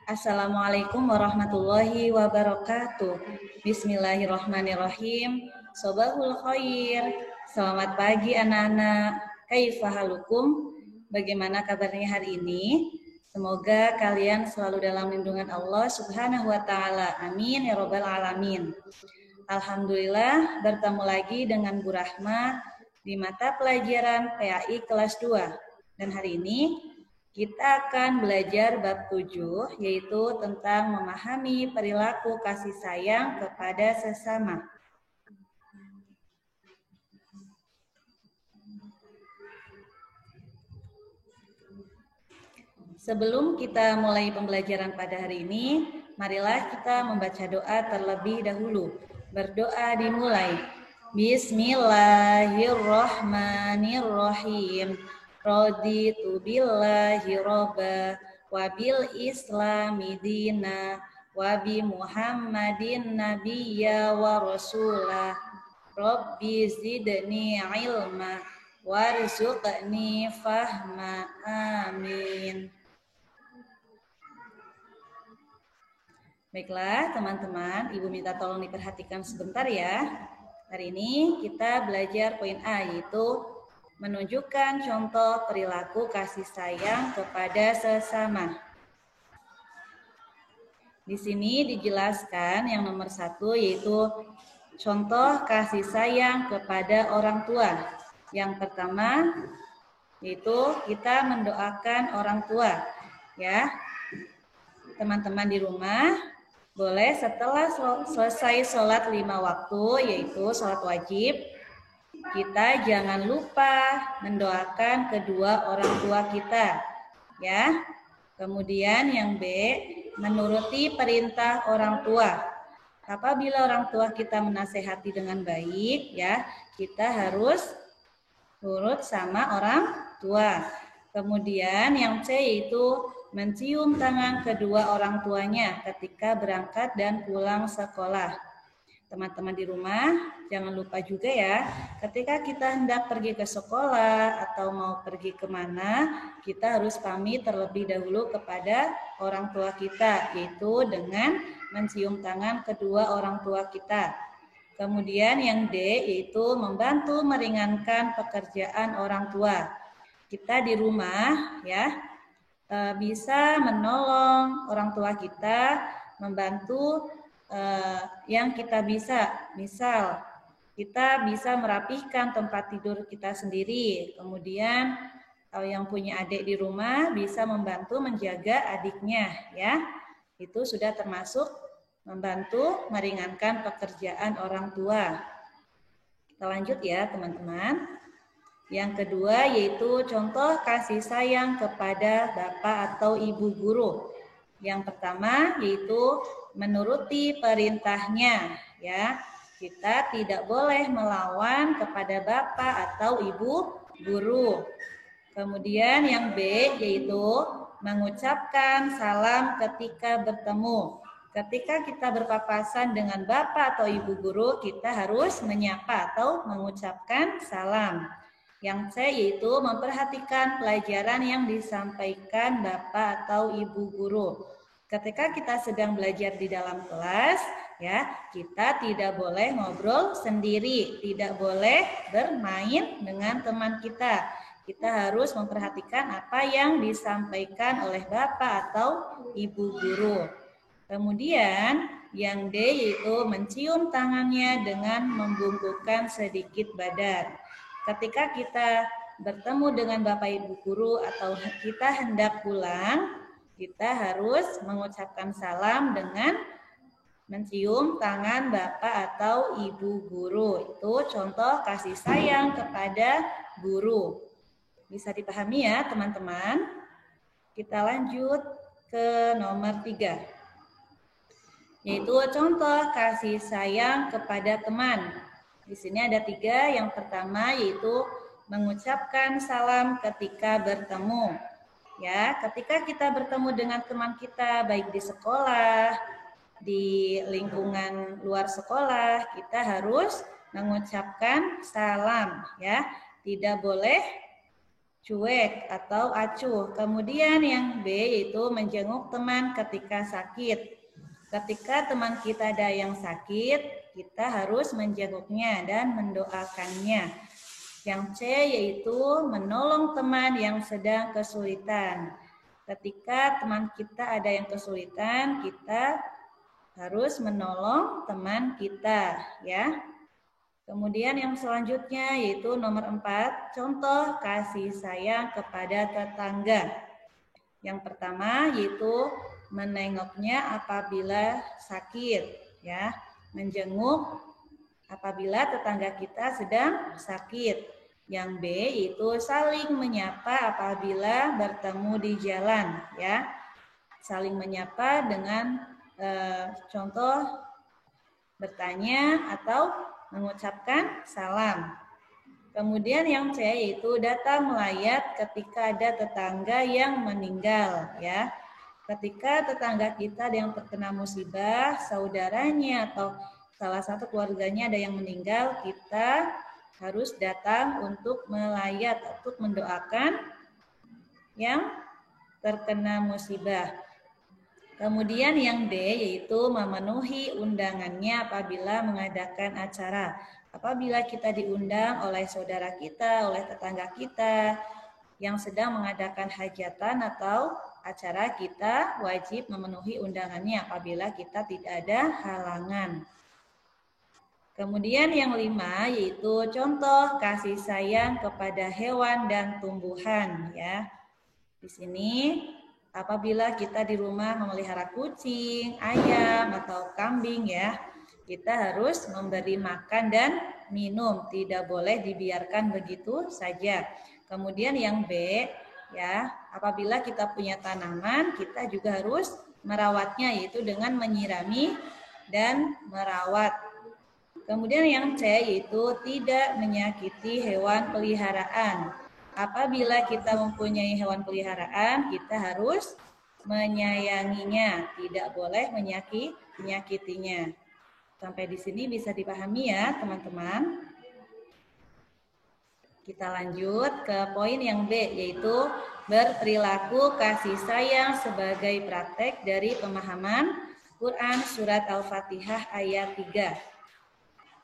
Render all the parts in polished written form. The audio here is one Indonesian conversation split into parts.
Assalamualaikum warahmatullahi wabarakatuh. Bismillahirrahmanirrahim. Sobahul khair. Selamat pagi anak-anak. Kaifahalukum? Bagaimana kabarnya hari ini? Semoga kalian selalu dalam lindungan Allah Subhanahu wa taala. Amin ya rabbal alamin. Alhamdulillah bertemu lagi dengan Bu Rahma di mata pelajaran PAI kelas 2. Dan hari ini kita akan belajar bab 7, yaitu tentang memahami perilaku kasih sayang kepada sesama. Sebelum kita mulai pembelajaran pada hari ini, marilah kita membaca doa terlebih dahulu. Berdoa dimulai. Bismillahirrahmanirrahim. Raditu billahi robba wa bil islami dina wa bi muhammadin nabiyya wa rasulah. Rabbi zidni ilma warzuqni fahma. Amin. Baiklah teman-teman, Ibu minta tolong diperhatikan sebentar ya. Hari ini kita belajar poin A, yaitu menunjukkan contoh perilaku kasih sayang kepada sesama. Di sini dijelaskan yang nomor 1, yaitu contoh kasih sayang kepada orang tua. Yang pertama, yaitu kita mendoakan orang tua. Ya, teman-teman di rumah boleh setelah selesai sholat 5 waktu, yaitu sholat wajib, kita jangan lupa mendoakan kedua orang tua kita, ya. Kemudian yang B, menuruti perintah orang tua. Apabila orang tua kita menasehati dengan baik, ya, kita harus nurut sama orang tua. Kemudian yang C, yaitu mencium tangan kedua orang tuanya ketika berangkat dan pulang sekolah. Teman-teman di rumah, jangan lupa juga ya, ketika kita hendak pergi ke sekolah atau mau pergi kemana, kita harus pamit terlebih dahulu kepada orang tua kita, yaitu dengan mencium tangan kedua orang tua kita. Kemudian yang D, yaitu membantu meringankan pekerjaan orang tua. Kita di rumah ya bisa menolong orang tua kita, membantu yang kita bisa. Misal kita bisa merapihkan tempat tidur kita sendiri. Kemudian yang punya adik di rumah bisa membantu menjaga adiknya, ya. Itu sudah termasuk membantu meringankan pekerjaan orang tua. Kita lanjut ya teman-teman. Yang kedua yaitu contoh kasih sayang kepada bapak atau ibu guru. Yang pertama yaitu menuruti perintahnya, ya. Kita tidak boleh melawan kepada bapak atau ibu guru. Kemudian yang B yaitu mengucapkan salam ketika bertemu. Ketika kita berpapasan dengan bapak atau ibu guru, kita harus menyapa atau mengucapkan salam. Yang C yaitu memperhatikan pelajaran yang disampaikan bapak atau ibu guru. Ketika kita sedang belajar di dalam kelas, ya, kita tidak boleh ngobrol sendiri, tidak boleh bermain dengan teman kita. Kita harus memperhatikan apa yang disampaikan oleh bapak atau ibu guru. Kemudian yang D yaitu mencium tangannya dengan membungkukkan sedikit badan. Ketika kita bertemu dengan bapak ibu guru atau kita hendak pulang, kita harus mengucapkan salam dengan mencium tangan bapak atau ibu guru. Itu contoh kasih sayang kepada guru. Bisa dipahami ya teman-teman? Kita lanjut ke nomor 3. Yaitu contoh kasih sayang kepada teman. Di sini ada 3. Yang pertama yaitu mengucapkan salam ketika bertemu. Ya, ketika kita bertemu dengan teman kita baik di sekolah, di lingkungan luar sekolah, kita harus mengucapkan salam, ya. Tidak boleh cuek atau acuh. Kemudian yang B yaitu menjenguk teman ketika sakit. Ketika teman kita ada yang sakit, kita harus menjenguknya dan mendoakannya. Yang C yaitu menolong teman yang sedang kesulitan. Ketika teman kita ada yang kesulitan, kita harus menolong teman kita, ya. Kemudian yang selanjutnya yaitu nomor 4, contoh kasih sayang kepada tetangga. Yang pertama yaitu menengoknya apabila sakit, ya, menjenguk apabila tetangga kita sedang sakit. Yang B yaitu saling menyapa apabila bertemu di jalan, ya, saling menyapa dengan contoh bertanya atau mengucapkan salam. Kemudian yang C yaitu datang melayat ketika ada tetangga yang meninggal, ya. Ketika tetangga kita ada yang terkena musibah, saudaranya atau salah satu keluarganya ada yang meninggal, kita harus datang untuk melayat, untuk mendoakan yang terkena musibah. Kemudian yang D yaitu memenuhi undangannya apabila mengadakan acara. Apabila kita diundang oleh saudara kita, oleh tetangga kita yang sedang mengadakan hajatan atau acara, kita wajib memenuhi undangannya apabila kita tidak ada halangan. Kemudian yang 5 yaitu contoh kasih sayang kepada hewan dan tumbuhan, ya. Di sini apabila kita di rumah memelihara kucing, ayam, atau kambing, ya, kita harus memberi makan dan minum, tidak boleh dibiarkan begitu saja. Kemudian yang B, ya, apabila kita punya tanaman, kita juga harus merawatnya, yaitu dengan menyirami dan merawat. Kemudian yang C yaitu tidak menyakiti hewan peliharaan. Apabila kita mempunyai hewan peliharaan, kita harus menyayanginya, tidak boleh menyakitinya. Sampai di sini bisa dipahami ya, teman-teman. Kita lanjut ke poin yang B, yaitu berperilaku kasih sayang sebagai praktek dari pemahaman Quran Surat Al-Fatihah ayat 3.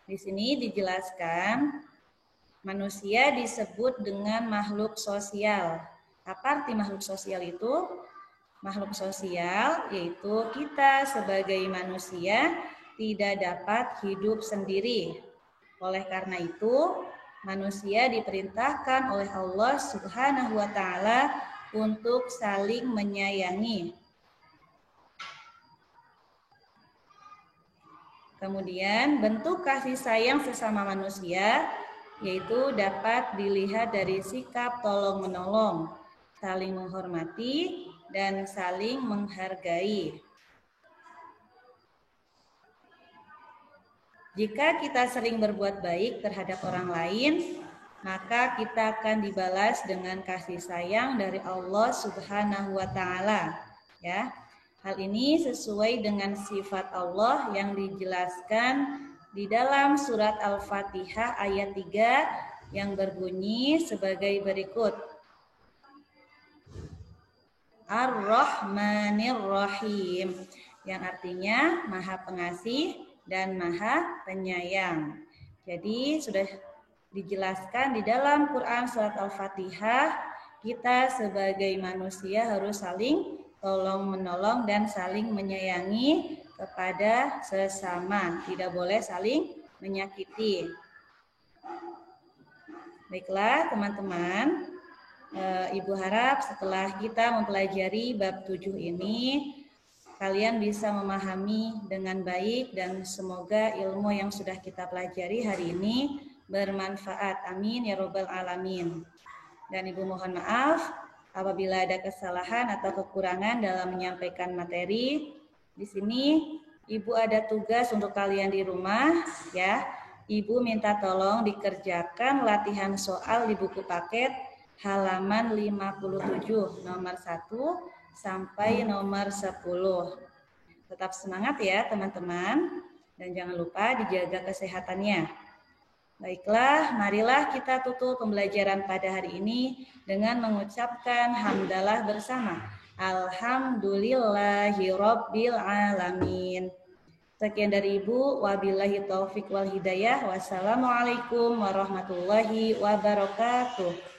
Di sini dijelaskan manusia disebut dengan makhluk sosial. Apa arti makhluk sosial itu? Makhluk sosial yaitu kita sebagai manusia tidak dapat hidup sendiri. Oleh karena itu, manusia diperintahkan oleh Allah Subhanahu wa Ta'ala untuk saling menyayangi. Kemudian bentuk kasih sayang sesama manusia yaitu dapat dilihat dari sikap tolong-menolong, saling menghormati, dan saling menghargai. Jika kita sering berbuat baik terhadap orang lain, maka kita akan dibalas dengan kasih sayang dari Allah Subhanahu wa Ta'ala, ya. Hal ini sesuai dengan sifat Allah yang dijelaskan di dalam surat Al-Fatihah ayat 3 yang berbunyi sebagai berikut. Ar-Rahmanir Rahim, yang artinya Maha Pengasih dan Maha Penyayang. Jadi sudah dijelaskan di dalam Quran surat Al-Fatihah, kita sebagai manusia harus saling tolong-menolong dan saling menyayangi kepada sesama. Tidak boleh saling menyakiti. Baiklah teman-teman, Ibu harap setelah kita mempelajari bab 7 ini, kalian bisa memahami dengan baik dan semoga ilmu yang sudah kita pelajari hari ini bermanfaat. Amin ya robbal alamin. Dan Ibu mohon maaf apabila ada kesalahan atau kekurangan dalam menyampaikan materi. Di sini Ibu ada tugas untuk kalian di rumah, ya. Ibu minta tolong dikerjakan latihan soal di buku paket halaman 57 nomor 1 sampai nomor 10. Tetap semangat ya teman-teman, dan jangan lupa dijaga kesehatannya. Baiklah, marilah kita tutup pembelajaran pada hari ini dengan mengucapkan hamdalah bersama. Alhamdulillahirabbil alamin. Sekian dari Ibu, wabillahi taufik wal hidayah. Wassalamualaikum warahmatullahi wabarakatuh.